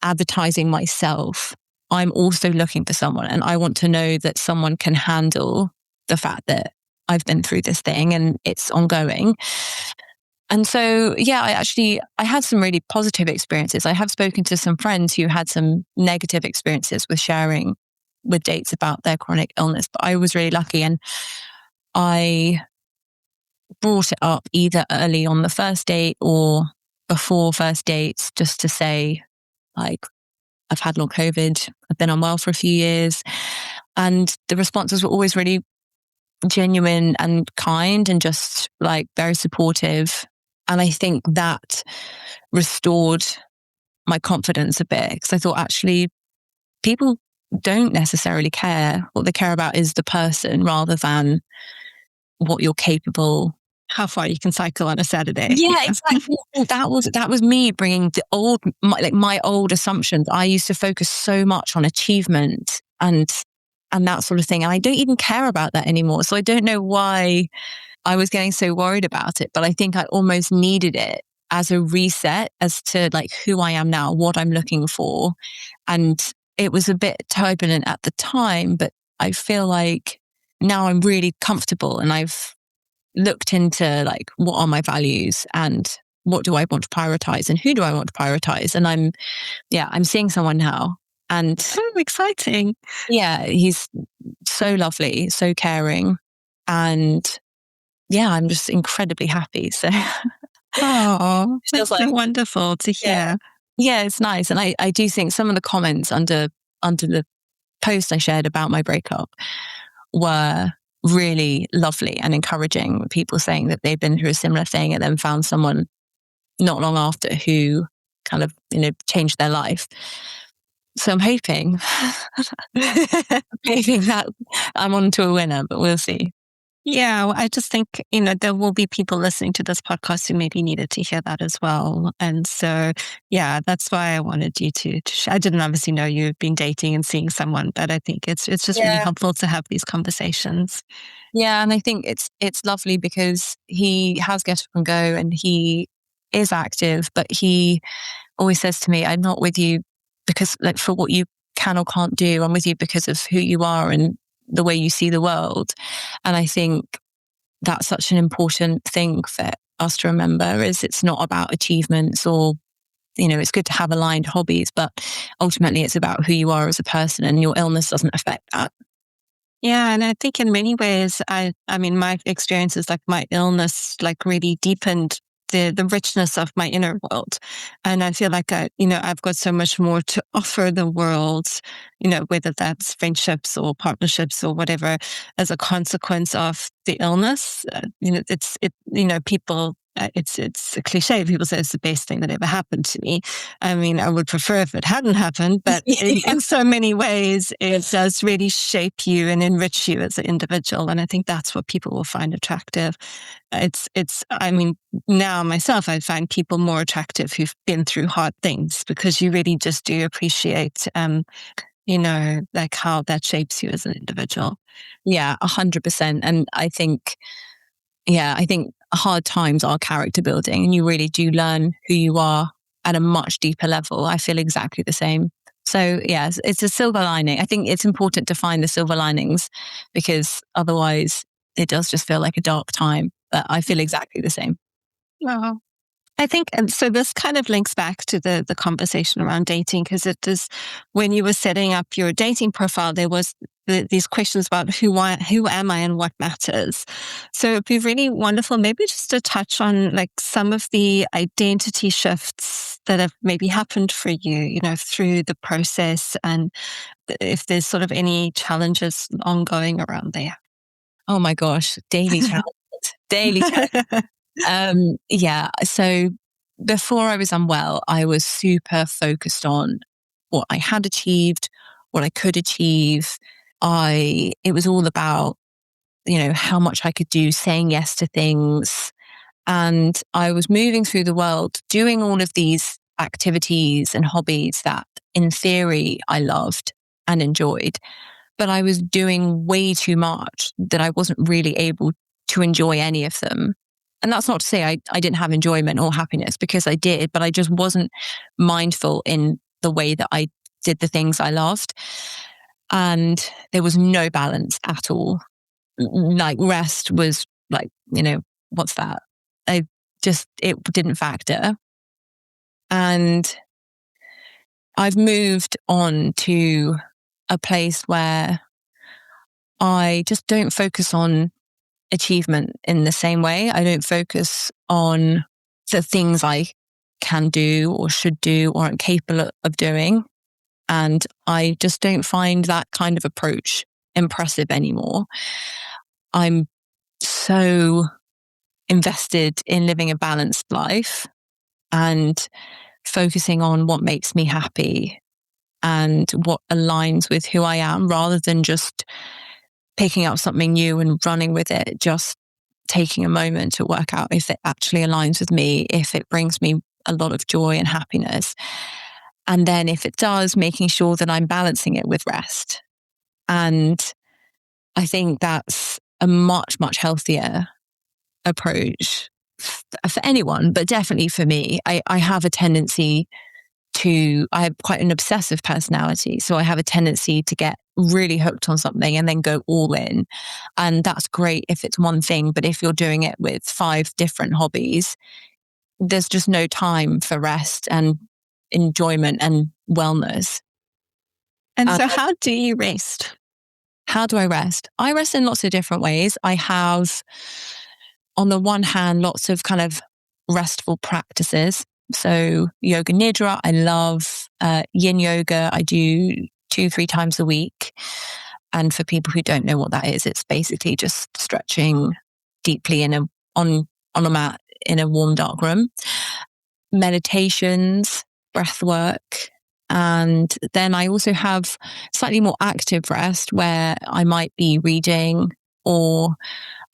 advertising myself. I'm also looking for someone and I want to know that someone can handle the fact that I've been through this thing and it's ongoing. And so, I had some really positive experiences. I have spoken to some friends who had some negative experiences with sharing with dates about their chronic illness, but I was really lucky and I brought it up either early on the first date or before first dates just to say, like, I've had long COVID, I've been unwell for a few years. And the responses were always really genuine and kind and just like very supportive. And I think that restored my confidence a bit because I thought actually people don't necessarily care. What they care about is the person rather than what you're capable. How far you can cycle on a Saturday. Yeah, exactly. That was me bringing my old assumptions. I used to focus so much on achievement and that sort of thing. And I don't even care about that anymore. So I don't know why I was getting so worried about it, but I think I almost needed it as a reset as to like who I am now, what I'm looking for. And it was a bit turbulent at the time, but I feel like now I'm really comfortable and I've looked into like what are my values and what do I want to prioritize and who do I want to prioritize. And I'm seeing someone now and so exciting. Yeah, he's so lovely, so caring. And I'm just incredibly happy. So oh, that's so wonderful to hear. Yeah, it's nice. And I do think some of the comments under the post I shared about my breakup were really lovely and encouraging. People saying that they've been through a similar thing and then found someone not long after who kind of, changed their life. So I'm hoping, that I'm on to a winner, but we'll see. Yeah, I just think, there will be people listening to this podcast who maybe needed to hear that as well. And so, that's why I wanted you to share. I didn't obviously know you've been dating and seeing someone, but I think it's just really helpful to have these conversations. Yeah, and I think it's lovely because he has get up and go and he is active, but he always says to me, I'm not with you because like for what you can or can't do, I'm with you because of who you are and the way you see the world. And I think that's such an important thing for us to remember is it's not about achievements or, it's good to have aligned hobbies, but ultimately it's about who you are as a person and your illness doesn't affect that. Yeah. And I think in many ways, I mean, my experience is like my illness like really deepened the richness of my inner world. And I feel like I've got so much more to offer the world, whether that's friendships or partnerships or whatever, as a consequence of the illness. People, it's a cliche. People say it's the best thing that ever happened to me. I mean, I would prefer if it hadn't happened, but in so many ways, it does really shape you and enrich you as an individual. And I think that's what people will find attractive. I mean, now myself, I find people more attractive who've been through hard things, because you really just do appreciate, like how that shapes you as an individual. Yeah, 100%. And I think hard times are character building, and you really do learn who you are at a much deeper level. I feel exactly the same. So yeah, it's a silver lining. I think it's important to find the silver linings, because otherwise it does just feel like a dark time. But I feel exactly the same. Wow. I think, and so this kind of links back to the conversation around dating, because it is, when you were setting up your dating profile, there was these questions about who am I and what matters. So it'd be really wonderful, maybe just to touch on like some of the identity shifts that have maybe happened for you, through the process, and if there's sort of any challenges ongoing around there. Oh my gosh, daily challenge. Yeah. So before I was unwell, I was super focused on what I had achieved, what I could achieve. It was all about, how much I could do, saying yes to things. And I was moving through the world, doing all of these activities and hobbies that in theory I loved and enjoyed, but I was doing way too much that I wasn't really able to enjoy any of them. And that's not to say I didn't have enjoyment or happiness, because I did, but I just wasn't mindful in the way that I did the things I loved. And there was no balance at all. Like rest was like, what's that? It didn't factor. And I've moved on to a place where I just don't focus on achievement in the same way. I don't focus on the things I can do or should do or am capable of doing. And I just don't find that kind of approach impressive anymore. I'm so invested in living a balanced life and focusing on what makes me happy and what aligns with who I am, rather than just picking up something new and running with it. Just taking a moment to work out if it actually aligns with me, if it brings me a lot of joy and happiness. And then if it does, making sure that I'm balancing it with rest. And I think that's a much, much healthier approach for anyone, but definitely for me. I have a tendency I have quite an obsessive personality. So I have a tendency to get really hooked on something and then go all in. And that's great if it's one thing. But if you're doing it with 5 different hobbies, there's just no time for rest and enjoyment and wellness. And so how do you rest? How do I rest? I rest in lots of different ways. I have, on the one hand, lots of kind of restful practices. So yoga nidra, I love yin yoga. I do 2-3 times a week. And for people who don't know what that is, it's basically just stretching deeply on a mat in a warm, dark room. Meditations, breath work. And then I also have slightly more active rest where I might be reading, or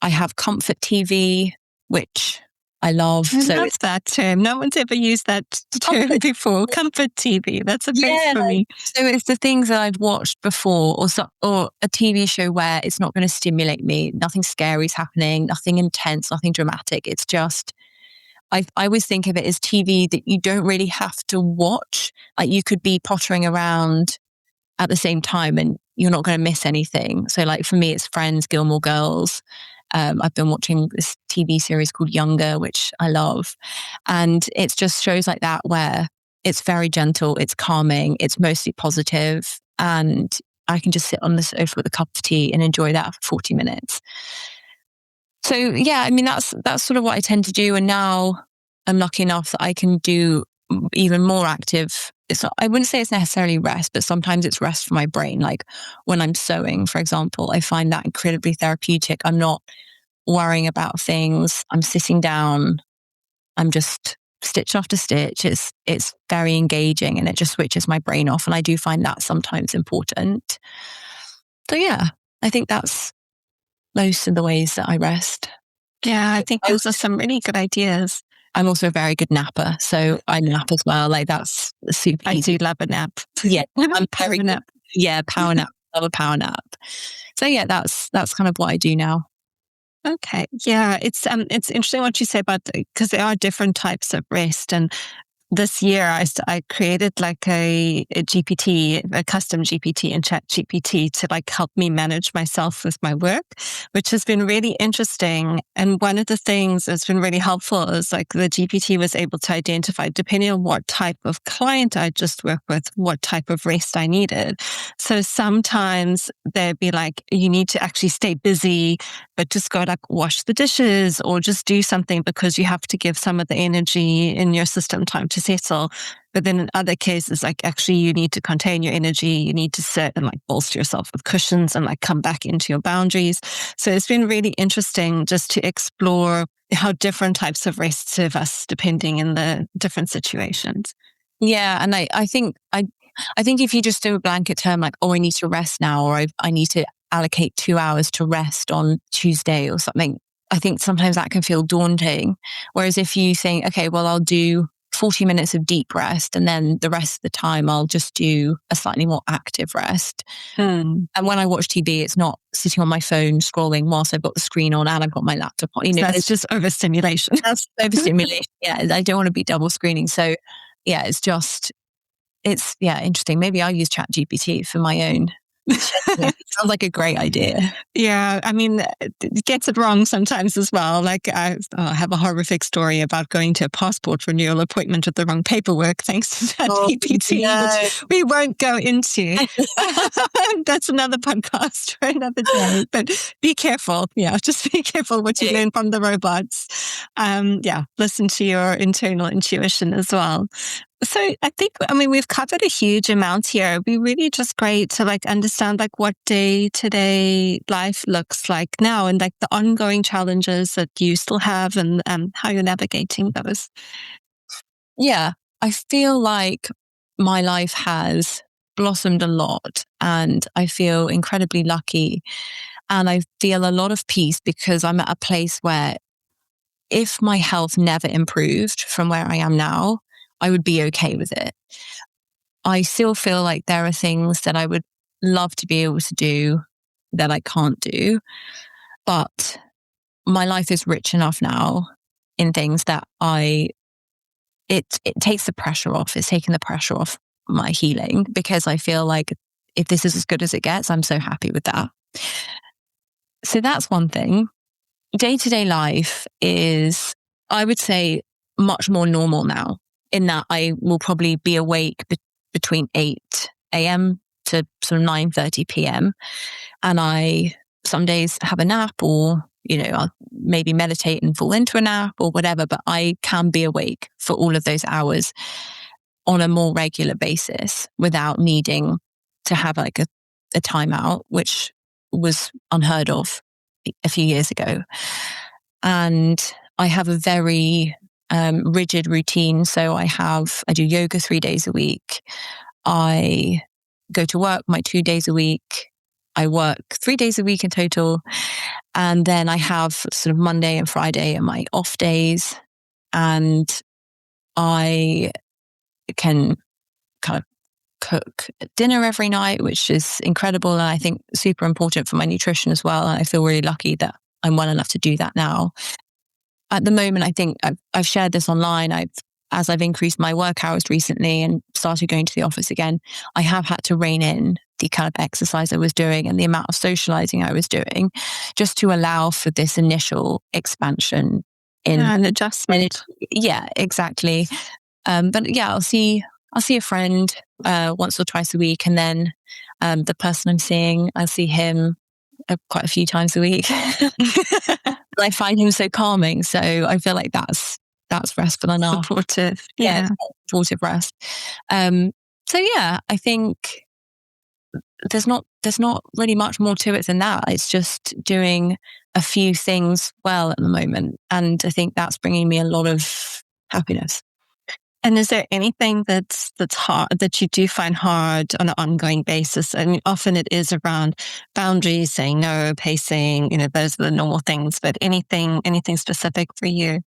I have comfort TV, which I love. I love that term. No one's ever used that term before. Comfort TV. That's a bit for me. So it's the things that I've watched before, or a TV show where it's not going to stimulate me. Nothing scary is happening, nothing intense, nothing dramatic. It's just, I always think of it as TV that you don't really have to watch. Like you could be pottering around at the same time and you're not going to miss anything. So like for me, it's Friends, Gilmore Girls. I've been watching this TV series called Younger, which I love. And it's just shows like that where it's very gentle, it's calming, it's mostly positive, and I can just sit on the sofa with a cup of tea and enjoy that for 40 minutes. So yeah, I mean, that's sort of what I tend to do. And now I'm lucky enough that I can do even more active. I wouldn't say it's necessarily rest, but sometimes it's rest for my brain. Like when I'm sewing, for example, I find that incredibly therapeutic. I'm not worrying about things. I'm sitting down. I'm just stitch after stitch. It's very engaging and it just switches my brain off. And I do find that sometimes important. So yeah, I think that's most of the ways that I rest. Yeah, I think those are some really good ideas. I'm also a very good napper, so I nap as well. Like that's super easy. I do love a nap. Yeah, I'm Power nap. Yeah, power nap. Love a power nap. So yeah, that's kind of what I do now. Okay. Yeah, it's interesting what you say about, because there are different types of rest, and this year I created like a GPT, a custom GPT in Chat GPT to like help me manage myself with my work, which has been really interesting. And one of the things that's been really helpful is like the GPT was able to identify, depending on what type of client I just work with, what type of rest I needed. So sometimes they'd be like, you need to actually stay busy, but just go like wash the dishes or just do something because you have to give some of the energy in your system time to settle. But then in other cases, like actually you need to contain your energy, you need to sit and like bolster yourself with cushions and like come back into your boundaries. So it's been really interesting just to explore how different types of rest serve us depending in the different situations. Yeah, and I think if you just do a blanket term like, oh, I need to rest now, or I need to allocate 2 hours to rest on Tuesday or something, I think sometimes that can feel daunting. Whereas if you think, okay, well, I'll do 40 minutes of deep rest and then the rest of the time I'll just do a slightly more active rest. And when I watch TV, it's not sitting on my phone scrolling whilst I've got the screen on and I've got my laptop on. So that's just overstimulation. That's overstimulation. Yeah, I don't want to be double screening. So yeah, it's interesting. Maybe I'll use Chat GPT for my own. It sounds like a great idea. Yeah, I mean, it gets it wrong sometimes as well. Like I have a horrific story about going to a passport renewal appointment with the wrong paperwork thanks to ChatGPT, which we won't go into. That's another podcast for another day. But be careful. Yeah, just be careful what you learn from the robots. Listen to your internal intuition as well. So I think, we've covered a huge amount here. It'd be really just great to like understand like what day-to-day life looks like now and like the ongoing challenges that you still have and how you're navigating those. Yeah, I feel like my life has blossomed a lot and I feel incredibly lucky. And I feel a lot of peace because I'm at a place where if my health never improved from where I am now, I would be okay with it. I still feel like there are things that I would love to be able to do that I can't do. But my life is rich enough now in things that it takes the pressure off. It's taking the pressure off my healing because I feel like if this is as good as it gets, I'm so happy with that. So that's one thing. Day-to-day life is, I would say, much more normal now in that I will probably be awake between 8 a.m. to sort of 9:30 p.m. And I some days have a nap or, I'll maybe meditate and fall into a nap or whatever, but I can be awake for all of those hours on a more regular basis without needing to have like a timeout, which was unheard of a few years ago. And I have a very rigid routine. So I do yoga 3 days a week. I go to work my 2 days a week. I work 3 days a week in total. And then I have sort of Monday and Friday are my off days. And I can kind of cook dinner every night, which is incredible. And I think super important for my nutrition as well. And I feel really lucky that I'm well enough to do that now. At the moment, I think I've shared this online. As I've increased my work hours recently and started going to the office again, I have had to rein in the kind of exercise I was doing and the amount of socializing I was doing just to allow for this initial expansion in an adjustment. Yeah, exactly. But yeah, I'll see a friend once or twice a week, and then the person I'm seeing, I'll see him quite a few times a week. I find him so calming. So I feel like that's that's restful enough. Supportive. Yeah, Yeah. supportive rest. So yeah, I think there's not really much more to it than that. It's just doing a few things well at the moment, and I think that's bringing me a lot of happiness. And is there anything that's hard, that you do find hard on an ongoing basis? And often it is around boundaries, saying no, pacing, those are the normal things, but anything specific for you?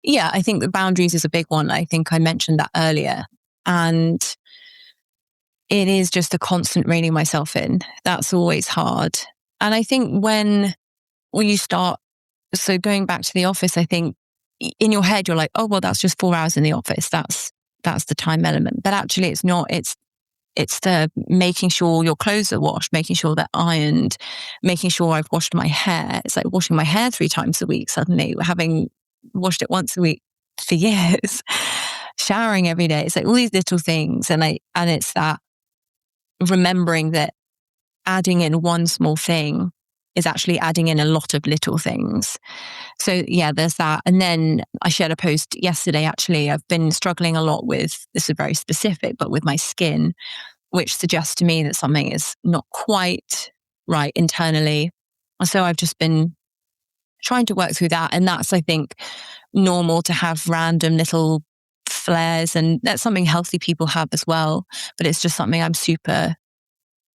Yeah, I think the boundaries is a big one. I think I mentioned that earlier. And it is just a constant reining myself in. That's always hard. And I think when you start, so going back to the office, I think in your head, you're like, oh, well, that's just 4 hours in the office. That's the time element. But actually it's not. It's the making sure your clothes are washed, making sure they're ironed, making sure I've washed my hair. It's like washing my hair 3 times a week suddenly, having washed it once a week for years, showering every day. It's like all these little things. And it's that remembering that adding in one small thing is actually adding in a lot of little things. So yeah, there's that. And then I shared a post yesterday, actually. I've been struggling a lot with, this is very specific, but with my skin, which suggests to me that something is not quite right internally. And so I've just been trying to work through that. And that's, I think, normal to have random little flares. And that's something healthy people have as well. But it's just something I'm super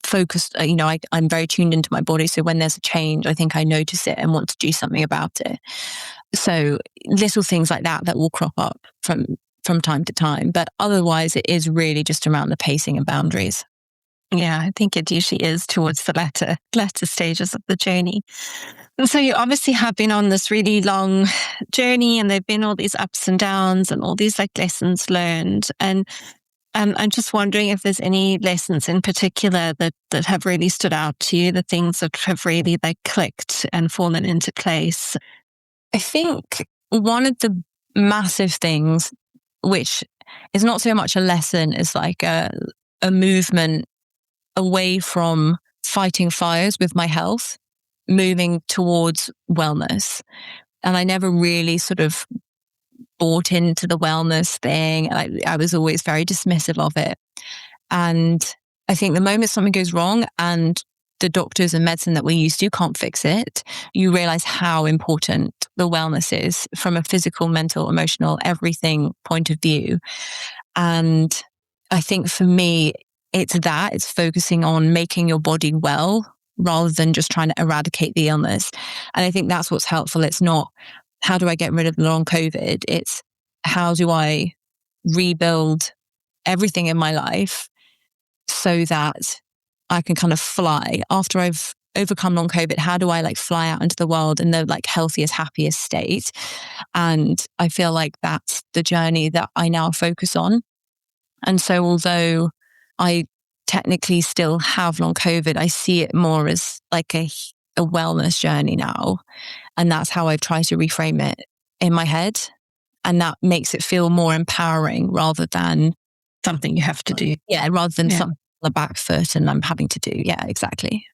focused. I'm very tuned into my body. So when there's a change, I think I notice it and want to do something about it. So little things like that will crop up from time to time. But otherwise, it is really just around the pacing and boundaries. Yeah, I think it usually is towards the latter stages of the journey. And so you obviously have been on this really long journey, and there've been all these ups and downs and all these lessons learned. And I'm just wondering if there's any lessons in particular that have really stood out to you, the things that have really clicked and fallen into place. I think one of the massive things, which is not so much a lesson, is like a movement away from fighting fires with my health, moving towards wellness. And I never really sort of bought into the wellness thing. I was always very dismissive of it. And I think the moment something goes wrong and the doctors and medicine that we used to can't fix it, you realize how important the wellness is from a physical, mental, emotional, everything point of view. And I think for me, it's focusing on making your body well rather than just trying to eradicate the illness. And I think that's what's helpful. It's not, how do I get rid of long COVID? It's, how do I rebuild everything in my life so that I can kind of fly after I've overcome long COVID? How do I fly out into the world in the healthiest, happiest state? And I feel like that's the journey that I now focus on. And so although I technically still have long COVID, I see it more as a wellness journey now. And that's how I've tried to reframe it in my head. And that makes it feel more empowering rather than something you have to do. Yeah, rather than something on the back foot and I'm having to do. Yeah, exactly.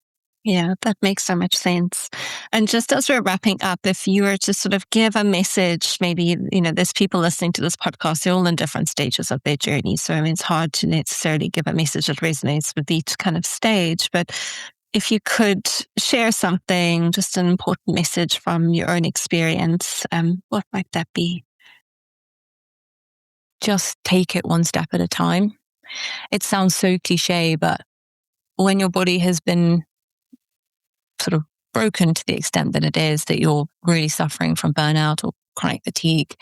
Yeah, that makes so much sense. And just as we're wrapping up, if you were to sort of give a message, maybe, there's people listening to this podcast, they're all in different stages of their journey. So it's hard to necessarily give a message that resonates with each kind of stage. But if you could share something, just an important message from your own experience, what might that be? Just take it one step at a time. It sounds so cliche, but when your body has been sort of broken to the extent that it is, that you're really suffering from burnout or chronic fatigue,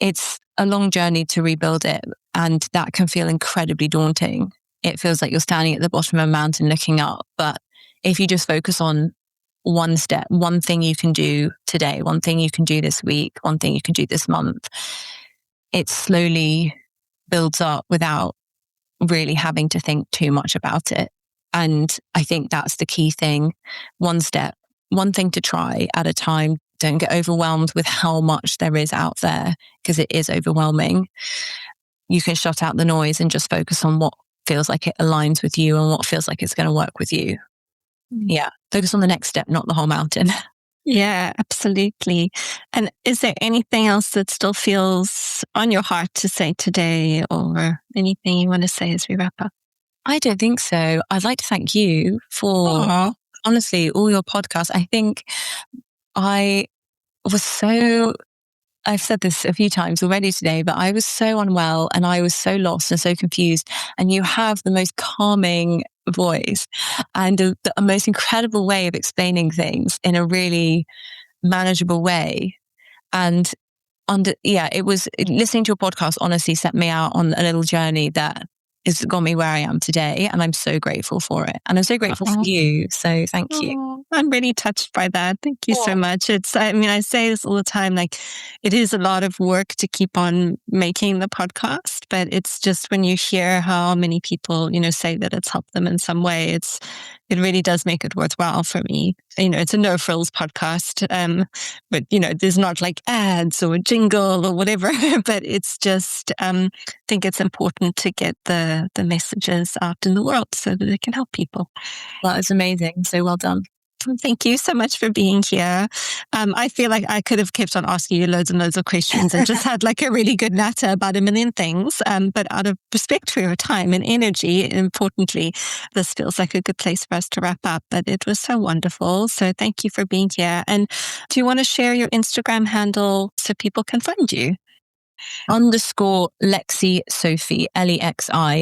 it's a long journey to rebuild it. And that can feel incredibly daunting. It feels like you're standing at the bottom of a mountain looking up. But if you just focus on one step, one thing you can do today, one thing you can do this week, one thing you can do this month, it slowly builds up without really having to think too much about it. And I think that's the key thing. One step, one thing to try at a time. Don't get overwhelmed with how much there is out there, because it is overwhelming. You can shut out the noise and just focus on what feels like it aligns with you and what feels like it's going to work with you. Yeah. Focus on the next step, not the whole mountain. Yeah, absolutely. And is there anything else that still feels on your heart to say today, or anything you want to say as we wrap up? I don't think so. I'd like to thank you for Oh, honestly all your podcasts. I think I was so, I've said this a few times already today, but I was so unwell and I was so lost and so confused. And you have the most calming voice and the most incredible way of explaining things in a really manageable way. And it was listening to your podcast honestly set me out on a little journey that has got me where I am today. And I'm so grateful for it. And I'm so grateful for oh. you. So thank you. Oh, I'm really touched by that. Thank you so Oh, much. I mean, I say this all the time, like it is a lot of work to keep on making the podcast, but it's just when you hear how many people, say that it's helped them in some way, it really does make it worthwhile for me. It's a no frills podcast. But there's not like ads or a jingle or whatever, but it's just, I think it's important to get the messages out in the world so that it can help people. that is amazing. So well done. Thank you so much for being here. I feel like I could have kept on asking you loads and loads of questions and just had like a really good natter about a million things. But out of respect for your time and energy, importantly, this feels like a good place for us to wrap up. But it was so wonderful. So thank you for being here. And do you want to share your Instagram handle so people can find you? _ Lexi Sophie, LEXISOPHIE.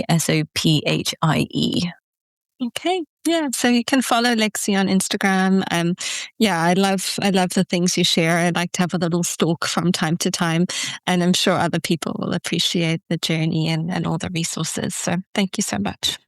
Okay. Yeah. So you can follow Lexi on Instagram. Yeah, I love the things you share. I like to have a little stalk from time to time. And I'm sure other people will appreciate the journey and all the resources. So thank you so much.